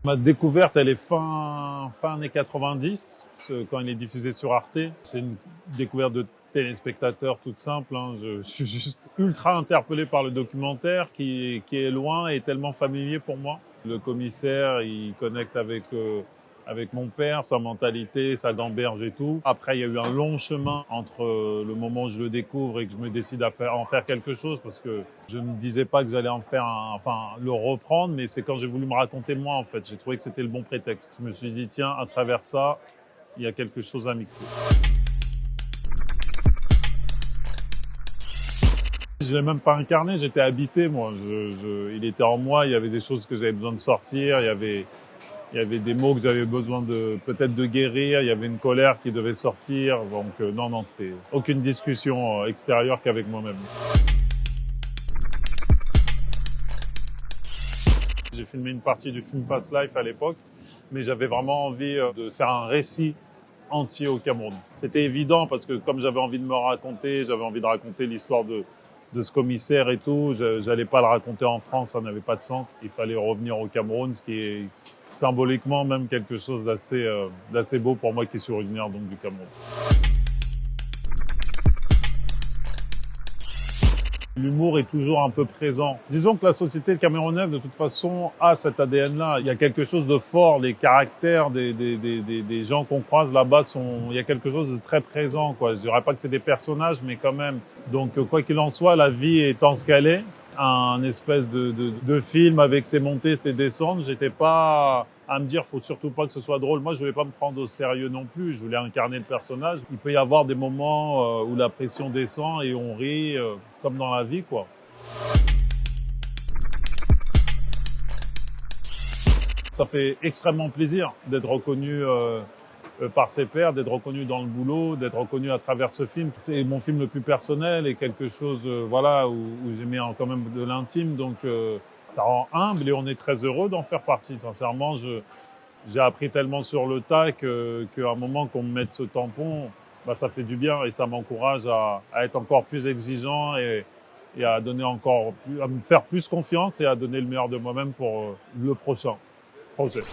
Ma découverte, elle est fin années 90, quand il est diffusé sur Arte. C'est une découverte de téléspectateur toute simple. Hein. Je suis juste ultra interpellé par le documentaire qui est loin et tellement familier pour moi. Le commissaire, il connecte avec mon père, sa mentalité, sa gamberge et tout. Après, il y a eu un long chemin entre le moment où je le découvre et que je me décide à en faire quelque chose, parce que je ne me disais pas que j'allais en faire le reprendre, mais c'est quand j'ai voulu me raconter moi, en fait. J'ai trouvé que c'était le bon prétexte. Je me suis dit, tiens, à travers ça, il y a quelque chose à mixer. Je l'ai même pas incarné, j'étais habité, moi. Il était en moi, il y avait des choses que j'avais besoin de sortir, il y avait des mots que j'avais besoin peut-être de guérir, il y avait une colère qui devait sortir. Donc non, c'était aucune discussion extérieure qu'avec moi-même. J'ai filmé une partie du film Fast Life à l'époque, mais j'avais vraiment envie de faire un récit entier au Cameroun. C'était évident parce que comme j'avais envie de me raconter, j'avais envie de raconter l'histoire de ce commissaire et tout, j'allais pas le raconter en France, ça n'avait pas de sens. Il fallait revenir au Cameroun, ce qui est symboliquement même quelque chose d'assez beau pour moi qui suis originaire donc du Cameroun. L'humour est toujours un peu présent. Disons que la société camerounaise, de toute façon, a cet ADN-là. Il y a quelque chose de fort, les caractères des gens qu'on croise là-bas il y a quelque chose de très présent, quoi. Je dirais pas que c'est des personnages, mais quand même. Donc, quoi qu'il en soit, la vie étant ce qu'elle est, un espèce de film avec ses montées, ses descentes, j'étais pas à me dire faut surtout pas que ce soit drôle. Moi, je voulais pas me prendre au sérieux non plus. Je voulais incarner le personnage. Il peut y avoir des moments où la pression descend et on rit, comme dans la vie, quoi. Ça fait extrêmement plaisir d'être reconnu par ses pairs, d'être reconnu dans le boulot, d'être reconnu à travers ce film. C'est mon film le plus personnel et quelque chose, voilà, où j'ai mis quand même de l'intime. Donc, ça rend humble et on est très heureux d'en faire partie. Sincèrement, j'ai appris tellement sur le tas qu'à un moment qu'on me mette ce tampon, bah, ça fait du bien et ça m'encourage à être encore plus exigeant et à donner encore plus, à me faire plus confiance et à donner le meilleur de moi-même pour le prochain projet.